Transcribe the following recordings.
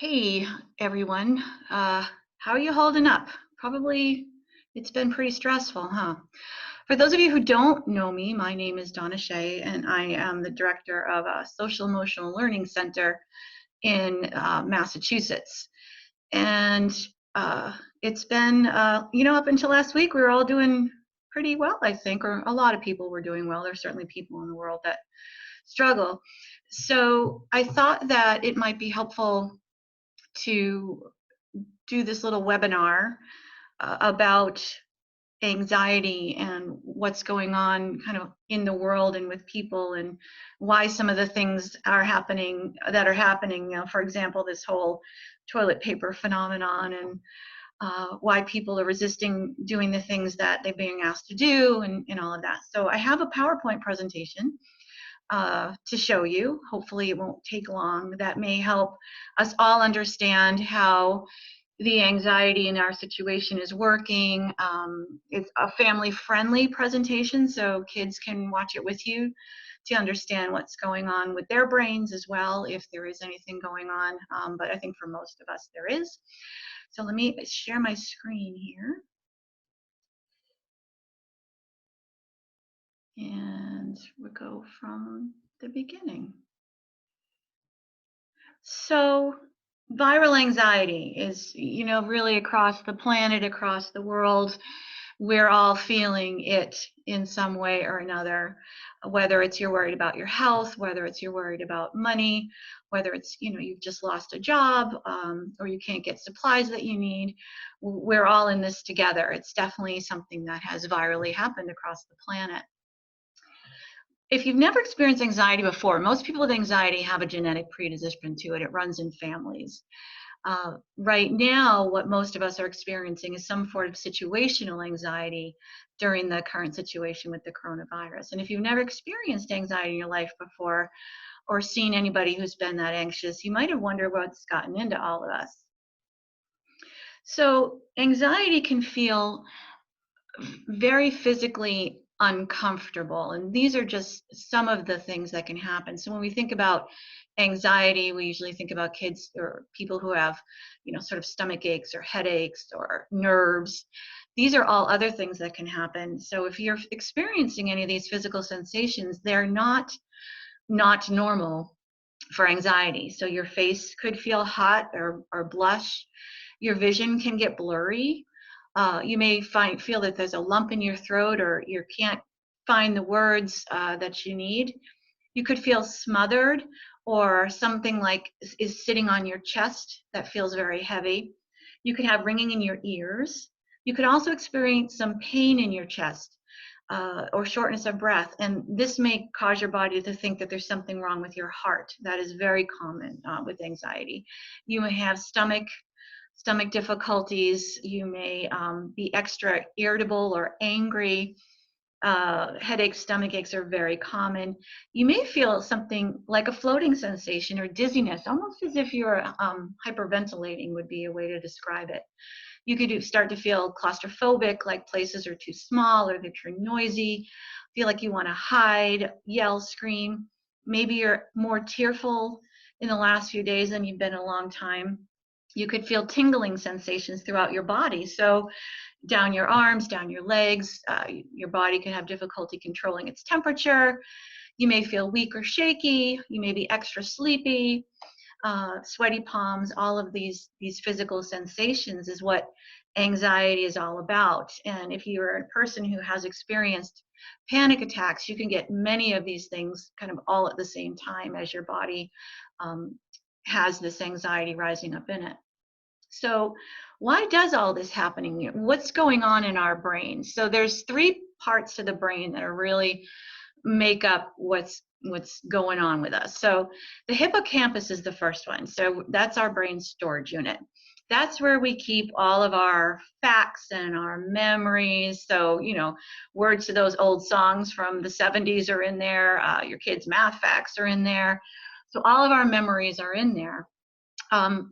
Hey, everyone. How are you holding up? Probably it's been pretty stressful, huh? For those of you who don't know me, my name is Donna Shea, and I am the director of a social emotional learning center in Massachusetts. And it's been, up until last week, we were all doing pretty well, I think, or a lot of people were doing well. There's certainly people in the world that struggle. So I thought that it might be helpful to do this little webinar about anxiety and what's going on kind of in the world and with people and why some of the things are happening that are happening. For example, this whole toilet paper phenomenon and why people are resisting doing the things that they're being asked to do and all of that. So I have a PowerPoint presentation to show you. Hopefully it won't take long. That may help us all understand how the anxiety in our situation is working. It's a family-friendly presentation, so kids can watch it with you to understand what's going on with their brains as well, if there is anything going on. But I think for most of us there is. So let me share my screen here. And we'll go from the beginning. So viral anxiety is, really across the planet, across the world. We're all feeling it in some way or another, whether it's you're worried about your health, whether it's you're worried about money, whether it's, you've just lost a job, or you can't get supplies that you need. We're all in this together. It's definitely something that has virally happened across the planet. If you've never experienced anxiety before, most people with anxiety have a genetic predisposition to it. It runs in families. Right now, what most of us are experiencing is some form of situational anxiety during the current situation with the coronavirus. And if you've never experienced anxiety in your life before or seen anybody who's been that anxious, you might have wondered what's gotten into all of us. So anxiety can feel very physically uncomfortable. And these are just some of the things that can happen. So when we think about anxiety, we usually think about kids or people who have, sort of stomach aches or headaches or nerves. These are all other things that can happen. So if you're experiencing any of these physical sensations, they're not normal for anxiety. So your face could feel hot or blush. Your vision can get blurry. You may feel that there's a lump in your throat or you can't find the words that you need. You could feel smothered or something like is sitting on your chest that feels very heavy. You could have ringing in your ears. You could also experience some pain in your chest or shortness of breath. And this may cause your body to think that there's something wrong with your heart. That is very common with anxiety. You may have stomach difficulties. You may be extra irritable or angry. Headaches, stomach aches are very common. You may feel something like a floating sensation or dizziness, almost as if you're hyperventilating would be a way to describe it. You could start to feel claustrophobic, like places are too small or they're too noisy, feel like you want to hide, yell, scream. Maybe you're more tearful in the last few days than you've been in a long time. You could feel tingling sensations throughout your body. So down your arms, down your legs, your body can have difficulty controlling its temperature. You may feel weak or shaky. You may be extra sleepy, sweaty palms. All of these physical sensations is what anxiety is all about. And if you're a person who has experienced panic attacks, you can get many of these things kind of all at the same time as your body has this anxiety rising up in it. So why does all this happening? What's going on in our brain? So there's three parts to the brain that are really make up what's going on with us. So the hippocampus is the first one. So that's our brain storage unit. That's where we keep all of our facts and our memories. So, words to those old songs from the 70s are in there. Your kids' math facts are in there. So all of our memories are in there.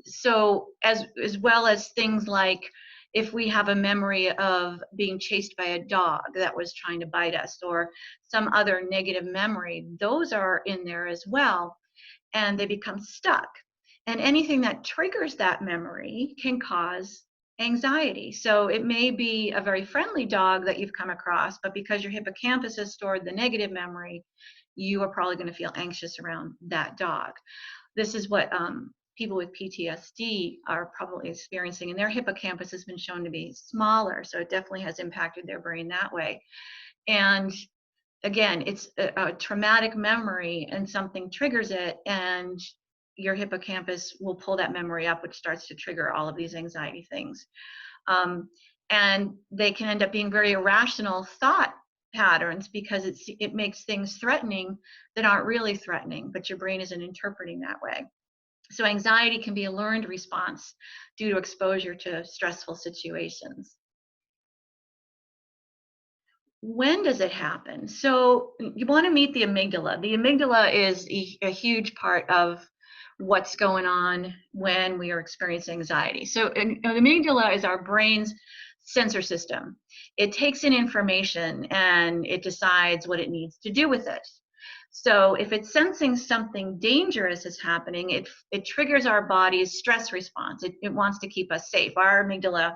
So as well as things like if we have a memory of being chased by a dog that was trying to bite us or some other negative memory, those are in there as well, and they become stuck. And anything that triggers that memory can cause anxiety. So it may be a very friendly dog that you've come across, but because your hippocampus has stored the negative memory, you are probably going to feel anxious around that dog. This is what people with PTSD are probably experiencing, and their hippocampus has been shown to be smaller, so it definitely has impacted their brain that way. And again, it's a traumatic memory, and something triggers it, and your hippocampus will pull that memory up, which starts to trigger all of these anxiety things. Um, and they can end up being very irrational thought patterns because it makes things threatening that aren't really threatening, but your brain isn't interpreting that way. So anxiety can be a learned response due to exposure to stressful situations. When does it happen? So you want to meet the amygdala. The amygdala is a huge part of what's going on when we are experiencing anxiety. So the amygdala is our brain's sensor system. It takes in information and it decides what it needs to do with it. So if it's sensing something dangerous is happening, it triggers our body's stress response. It wants to keep us safe. Our amygdala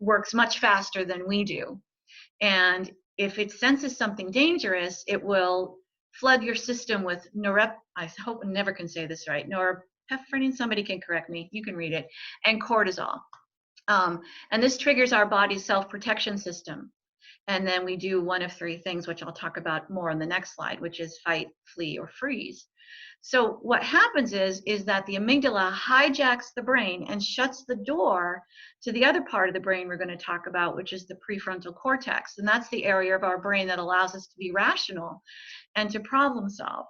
works much faster than we do. And if it senses something dangerous, it will flood your system with I hope I never can say this right, norepinephrine, somebody can correct me, you can read it, and cortisol. And this triggers our body's self-protection system. And then we do one of three things, which I'll talk about more on the next slide, which is fight, flee, or freeze. So what happens is that the amygdala hijacks the brain and shuts the door to the other part of the brain we're going to talk about, which is the prefrontal cortex. And that's the area of our brain that allows us to be rational and to problem solve.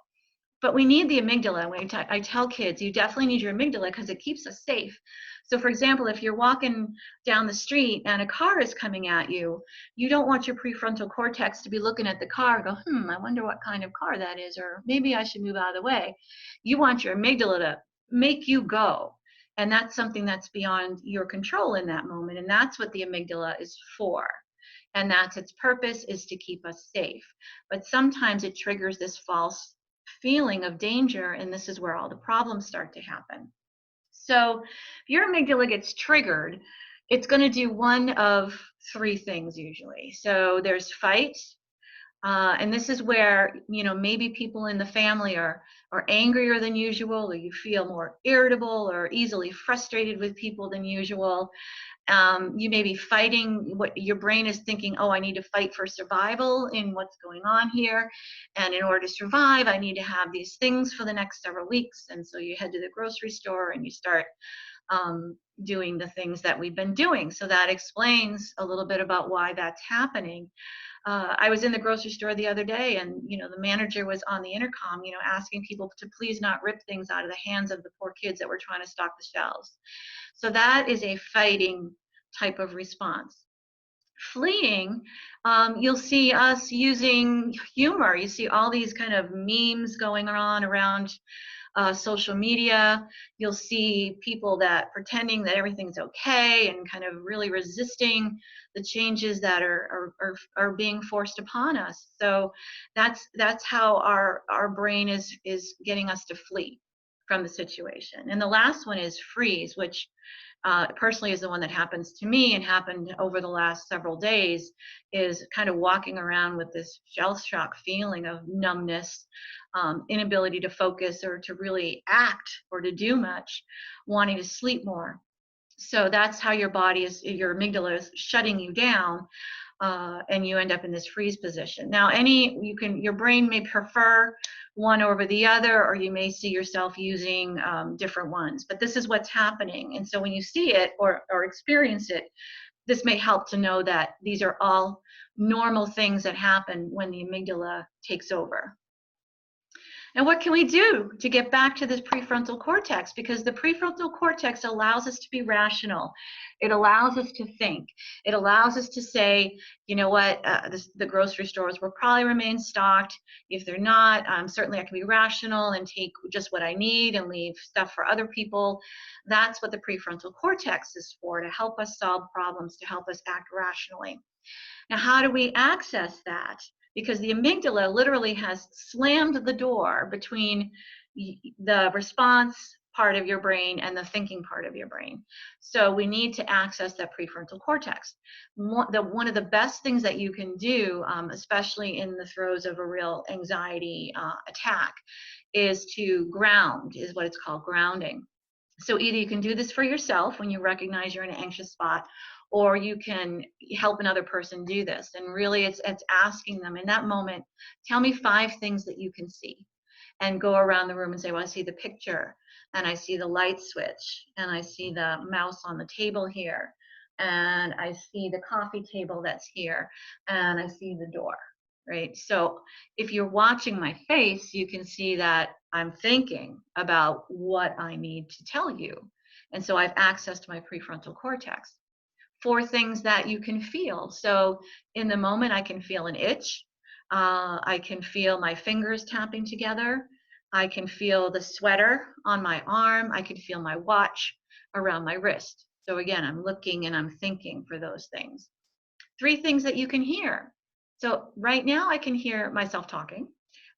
But we need the amygdala. I tell kids, you definitely need your amygdala because it keeps us safe. So for example, if you're walking down the street and a car is coming at you, you don't want your prefrontal cortex to be looking at the car and go, I wonder what kind of car that is, or maybe I should move out of the way. You want your amygdala to make you go. And that's something that's beyond your control in that moment. And that's what the amygdala is for. And that's its purpose, is to keep us safe. But sometimes it triggers this false feeling of danger, and this is where all the problems start to happen. So if your amygdala gets triggered, it's going to do one of three things usually. So there's fight, and this is where, maybe people in the family are angrier than usual, or you feel more irritable or easily frustrated with people than usual. You may be fighting, what your brain is thinking, oh, I need to fight for survival in what's going on here. And in order to survive, I need to have these things for the next several weeks. And so you head to the grocery store and you start doing the things that we've been doing. So that explains a little bit about why that's happening. I was in the grocery store the other day, and the manager was on the intercom, asking people to please not rip things out of the hands of the poor kids that were trying to stock the shelves. So that is a fighting type of response. Fleeing, you'll see us using humor. You see all these kind of memes going on around social media. You'll see people that pretending that everything's okay and kind of really resisting the changes that are being forced upon us. So that's how our brain is getting us to flee from the situation. And the last one is freeze, which personally is the one that happens to me and happened over the last several days, is kind of walking around with this shell shock feeling of numbness, inability to focus or to really act or to do much, wanting to sleep more. So that's how your amygdala is shutting you down, and you end up in this freeze position. Now, your brain may prefer one over the other, or you may see yourself using different ones, but this is what's happening. And so when you see it or experience it, this may help to know that these are all normal things that happen when the amygdala takes over. And what can we do to get back to this prefrontal cortex? Because the prefrontal cortex allows us to be rational. It allows us to think. It allows us to say, you know what, the grocery stores will probably remain stocked. If they're not, certainly I can be rational and take just what I need and leave stuff for other people. That's what the prefrontal cortex is for, to help us solve problems, to help us act rationally. Now, how do we access that? Because the amygdala literally has slammed the door between the response part of your brain and the thinking part of your brain. So we need to access that prefrontal cortex. One of the best things that you can do, especially in the throes of a real anxiety attack, is to ground, is what it's called, grounding. So either you can do this for yourself when you recognize you're in an anxious spot, or you can help another person do this. And really it's asking them in that moment, tell me 5 things that you can see, and go around the room and say, well, I see the picture, and I see the light switch, and I see the mouse on the table here, and I see the coffee table that's here, and I see the door, right? So if you're watching my face, you can see that I'm thinking about what I need to tell you. And so I've accessed my prefrontal cortex. 4 things that you can feel. So in the moment, I can feel an itch. I can feel my fingers tapping together. I can feel the sweater on my arm. I can feel my watch around my wrist. So again, I'm looking and I'm thinking for those things. 3 things that you can hear. So right now I can hear myself talking.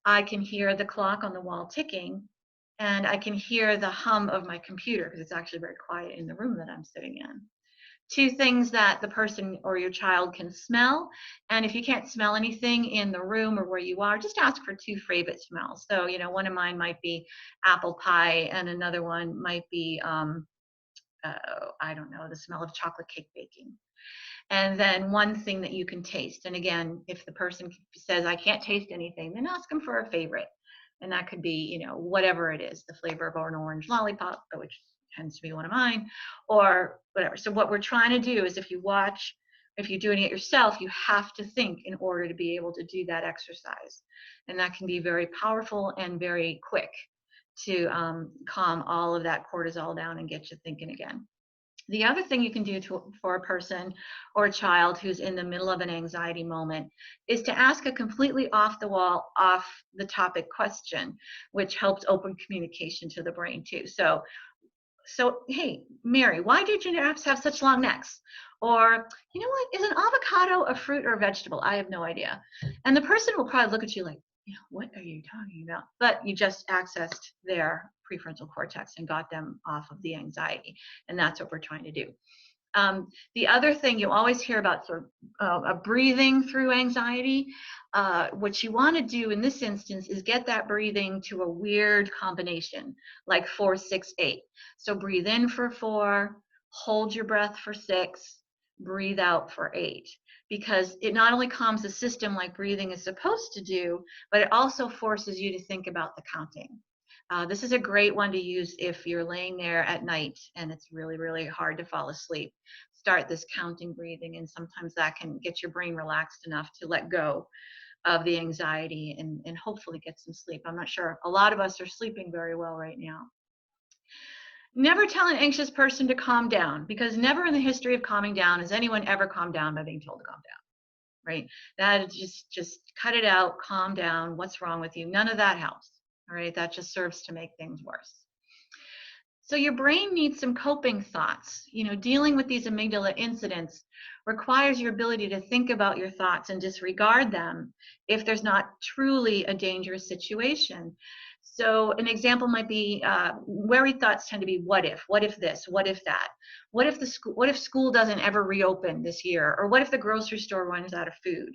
I can hear the clock on the wall ticking, and I can hear the hum of my computer because it's actually very quiet in the room that I'm sitting in. 2 things that the person or your child can smell. And if you can't smell anything in the room or where you are, just ask for 2 favorite smells. So, one of mine might be apple pie, and another one might be, I don't know, the smell of chocolate cake baking. And then 1 thing that you can taste. And again, if the person says, I can't taste anything, then ask them for a favorite. And that could be, whatever it is, the flavor of an orange lollipop, which tends to be one of mine, or whatever. So what we're trying to do is if you're doing it yourself, you have to think in order to be able to do that exercise. And that can be very powerful and very quick to calm all of that cortisol down and get you thinking again. The other thing you can do for a person or a child who's in the middle of an anxiety moment is to ask a completely off the wall, off the topic question, which helps open communication to the brain too. So hey, Mary, why did giraffes have such long necks? Or, you know what, is an avocado a fruit or a vegetable? I have no idea. And the person will probably look at you like, what are you talking about? But you just accessed their prefrontal cortex and got them off of the anxiety. And that's what we're trying to do. The other thing you always hear about sort of a breathing through anxiety. What you want to do in this instance is get that breathing to a weird combination, like 4, 6, 8. So breathe in for 4, hold your breath for 6, breathe out for 8. Because it not only calms the system like breathing is supposed to do, but it also forces you to think about the counting. This is a great one to use if you're laying there at night and it's really, really hard to fall asleep. Start this counting breathing, and sometimes that can get your brain relaxed enough to let go of the anxiety and hopefully get some sleep. I'm not sure. A lot of us are sleeping very well right now. Never tell an anxious person to calm down, because never in the history of calming down has anyone ever calmed down by being told to calm down, right? That is just cut it out, calm down, what's wrong with you? None of that helps. All right, that just serves to make things worse. So your brain needs some coping thoughts. Dealing with these amygdala incidents requires your ability to think about your thoughts and disregard them if there's not truly a dangerous situation. So an example might be worried thoughts tend to be what if this, what if that, what if school doesn't ever reopen this year, or what if the grocery store runs out of food.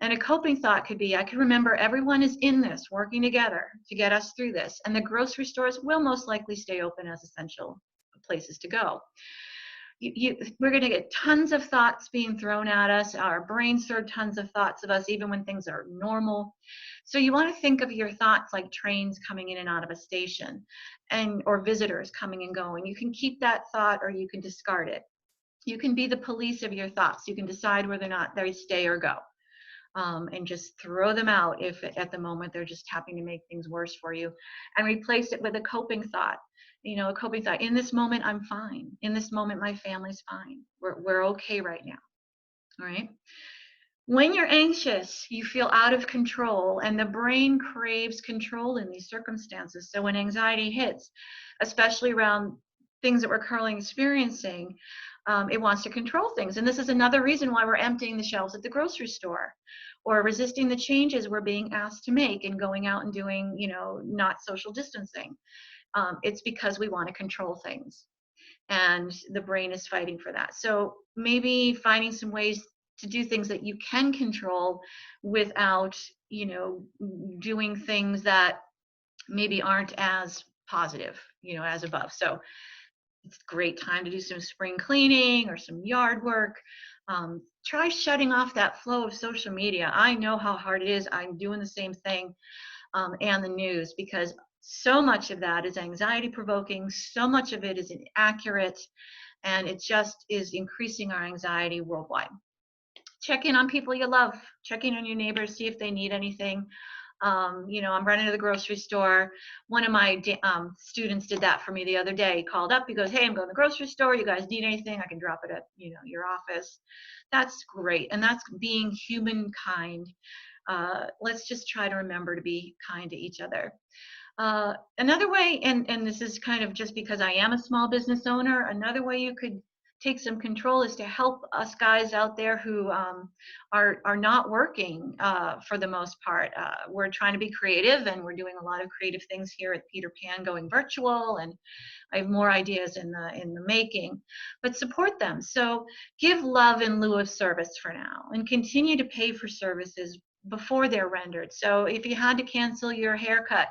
And a coping thought could be, I can remember everyone is in this, working together to get us through this. And the grocery stores will most likely stay open as essential places to go. We're going to get tons of thoughts being thrown at us. Our brains store tons of thoughts of us, even when things are normal. So you want to think of your thoughts like trains coming in and out of a station, or visitors coming and going. You can keep that thought or you can discard it. You can be the police of your thoughts. You can decide whether or not they stay or go. And just throw them out if at the moment they're just happening to make things worse for you, and replace it with a coping thought. A coping thought. In this moment, I'm fine. In this moment, my family's fine. We're okay right now. All right. When you're anxious, you feel out of control, and the brain craves control in these circumstances. So when anxiety hits, especially around things that we're currently experiencing, it wants to control things. And this is another reason why we're emptying the shelves at the grocery store. or resisting the changes we're being asked to make and going out and doing, not social distancing. It's because we want to control things, and the brain is fighting for that. So maybe finding some ways to do things that you can control without, doing things that maybe aren't as positive, as above. So it's a great time to do some spring cleaning or some yard work. Try shutting off that flow of social media. I know how hard it is. I'm doing the same thing, and the news, because so much of that is anxiety provoking. So much of it is inaccurate, and it just is increasing our anxiety worldwide. Check in on people you love. Check in on your neighbors, see if they need anything. I'm running to the grocery store. One of my students did that for me the other day. He called up. He goes, "Hey, I'm going to the grocery store. You guys need anything? I can drop it at your office." That's great, and that's being humankind. Let's just try to remember to be kind to each other. Another way, and this is kind of just because I am a small business owner, another way you could take some control is to help us guys out there who are not working for the most part. We're trying to be creative, and we're doing a lot of creative things here at Peter Pan, going virtual, and I have more ideas in the making. But support them. So give love in lieu of service for now, and continue to pay for services before they're rendered. So if you had to cancel your haircut,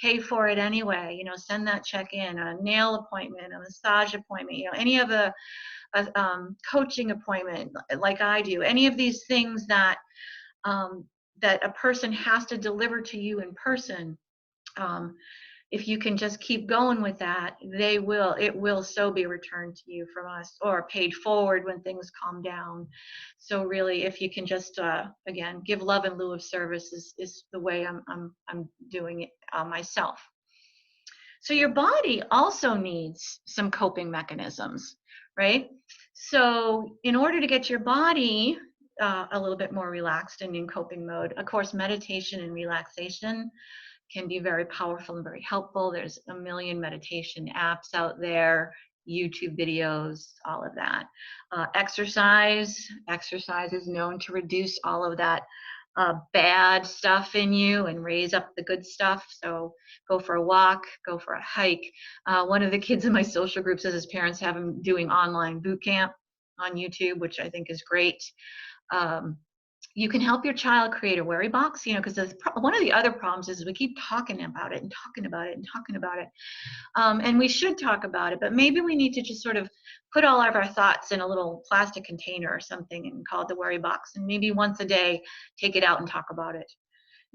pay for it anyway. Send that check in. A nail appointment, a massage appointment, any of a coaching appointment like I do, any of these things that that a person has to deliver to you in person. If you can just keep going with that, it will so be returned to you from us, or paid forward when things calm down. So really, if you can just again give love in lieu of service is the way I'm doing it myself. So your body also needs some coping mechanisms, right? So in order to get your body a little bit more relaxed and in coping mode, of course, meditation and relaxation can be very powerful and very helpful. There's a million meditation apps out there, YouTube videos, all of that. Exercise is known to reduce all of that bad stuff in you and raise up the good stuff. So go for a walk, go for a hike. One of the kids in my social group says his parents have him doing online boot camp on YouTube, which I think is great. You can help your child create a worry box, because one of the other problems is we keep talking about it and talking about it and talking about it. And we should talk about it, but maybe we need to just sort of put all of our thoughts in a little plastic container or something and call it the worry box. And maybe once a day, take it out and talk about it,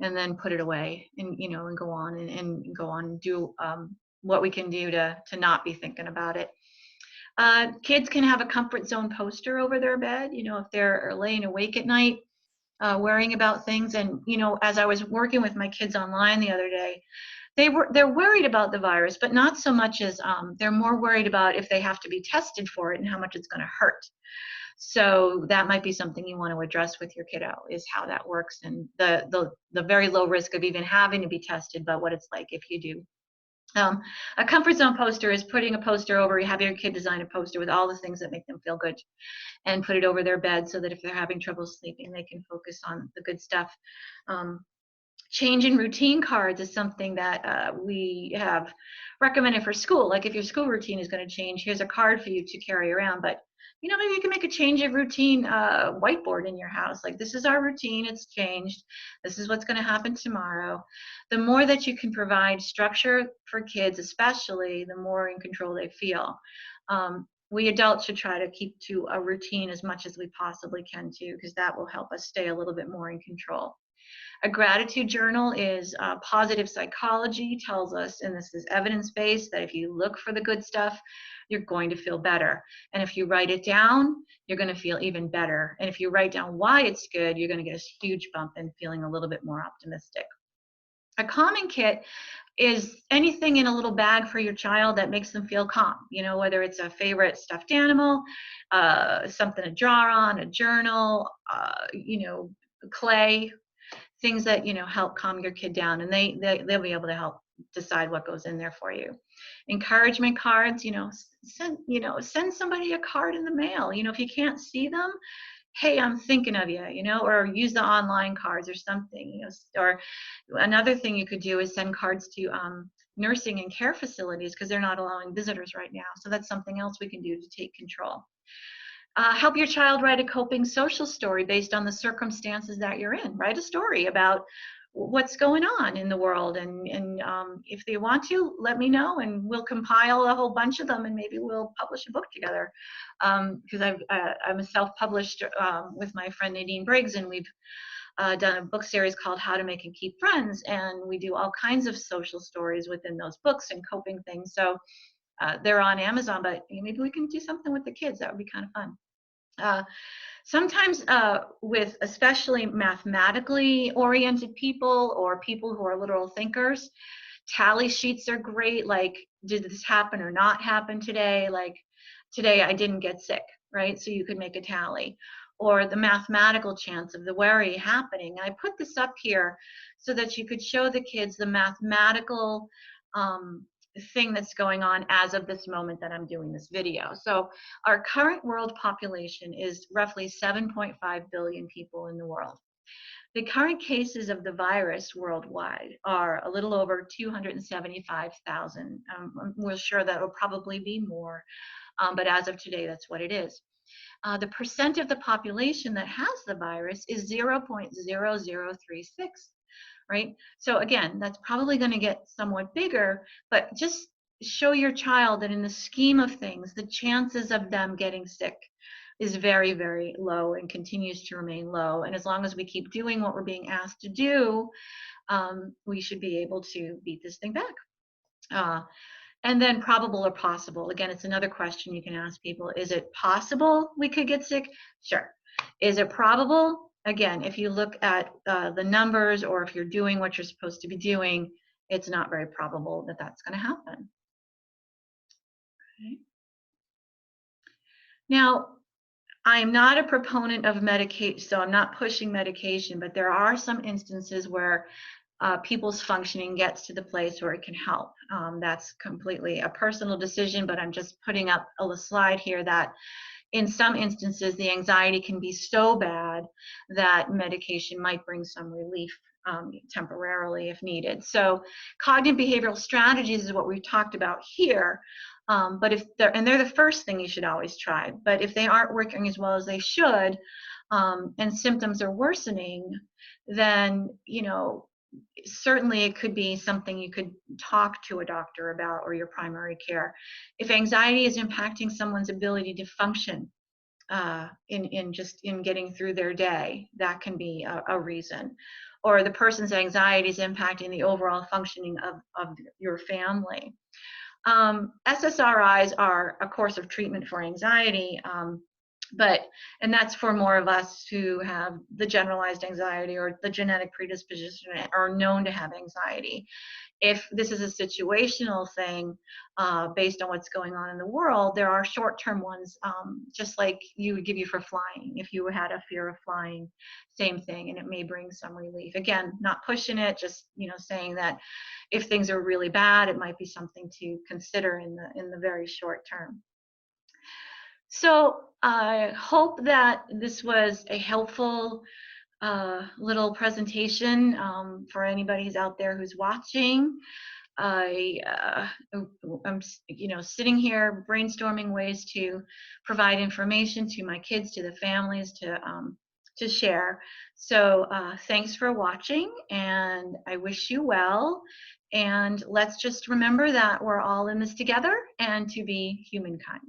and then put it away, and and go on and go on and do what we can do to not be thinking about it. Kids can have a comfort zone poster over their bed, if they're laying awake at night, worrying about things. And as I was working with my kids online the other day, they're worried about the virus, but not so much as they're more worried about if they have to be tested for it and how much it's going to hurt. So that might be something you want to address with your kiddo, is how that works, and the very low risk of even having to be tested, but what it's like if you do. A comfort zone poster is putting a poster over, you have your kid design a poster with all the things that make them feel good, and put it over their bed so that if they're having trouble sleeping, they can focus on the good stuff. Change in routine cards is something that we have recommended for school. Like if your school routine is going to change, here's a card for you to carry around. But maybe you can make a change of routine whiteboard in your house. Like, this is our routine, it's changed. This is what's going to happen tomorrow. The more that you can provide structure for kids, especially, the more in control they feel. We adults should try to keep to a routine as much as we possibly can too, because that will help us stay a little bit more in control. A gratitude journal is positive psychology tells us, and this is evidence-based, that if you look for the good stuff, you're going to feel better. And if you write it down, you're going to feel even better. And if you write down why it's good, you're going to get a huge bump in feeling a little bit more optimistic. A calming kit is anything in a little bag for your child that makes them feel calm, whether it's a favorite stuffed animal, something to draw on, a journal, clay, things that help calm your kid down, and they'll be able to help decide what goes in there for you. Encouragement cards, send somebody a card in the mail. If you can't see them, hey, I'm thinking of you, or use the online cards or something, or another thing you could do is send cards to nursing and care facilities because they're not allowing visitors right now. So that's something else we can do to take control. Help your child write a coping social story based on the circumstances that you're in. Write a story about what's going on in the world, and if they want to, let me know, and we'll compile a whole bunch of them, and maybe we'll publish a book together. Because I'm a self-published with my friend Nadine Briggs, and we've done a book series called How to Make and Keep Friends, and we do all kinds of social stories within those books and coping things. So they're on Amazon, but maybe we can do something with the kids. That would be kind of fun. Sometimes with especially mathematically oriented people or people who are literal thinkers, tally sheets are great. Like, did this happen or not happen today? Like, today I didn't get sick, right? So you could make a tally. Or the mathematical chance of the worry happening. I put this up here so that you could show the kids the mathematical thing that's going on as of this moment that I'm doing this video. So our current world population is roughly 7.5 billion people in the world. The current cases of the virus worldwide are a little over 275,000. We're sure that will probably be more, but as of today, that's what it is. The percent of the population that has the virus is 0.0036. Right? So again, that's probably going to get somewhat bigger, but just show your child that in the scheme of things, the chances of them getting sick is very, very low and continues to remain low. And as long as we keep doing what we're being asked to do, we should be able to beat this thing back. And then probable or possible. Again, it's another question you can ask people. Is it possible we could get sick? Sure. Is it probable? Again, if you look at the numbers, or if you're doing what you're supposed to be doing, it's not very probable that that's going to happen. Okay. Now, I am not a proponent of medication, so I'm not pushing medication, but there are some instances where people's functioning gets to the place where it can help. That's completely a personal decision, but I'm just putting up a slide here that in some instances, the anxiety can be so bad that medication might bring some relief temporarily if needed. So cognitive behavioral strategies is what we've talked about here. But if they're the first thing you should always try. But if they aren't working as well as they should, and symptoms are worsening, then certainly it could be something you could talk to a doctor about, or your primary care. If anxiety is impacting someone's ability to function in getting through their day, that can be a reason. Or the person's anxiety is impacting the overall functioning of your family. SSRIs are a course of treatment for anxiety, and that's for more of us who have the generalized anxiety or the genetic predisposition or known to have anxiety. If this is a situational thing based on what's going on in the world, there are short-term ones, just like you would give you for flying. If you had a fear of flying, same thing, and it may bring some relief. Again, not pushing it, just saying that if things are really bad, it might be something to consider in the very short term. So I hope that this was a helpful little presentation for anybody who's out there who's watching. I'm sitting here brainstorming ways to provide information to my kids, to the families, to share. So thanks for watching, and I wish you well. And let's just remember that we're all in this together, and to be humankind.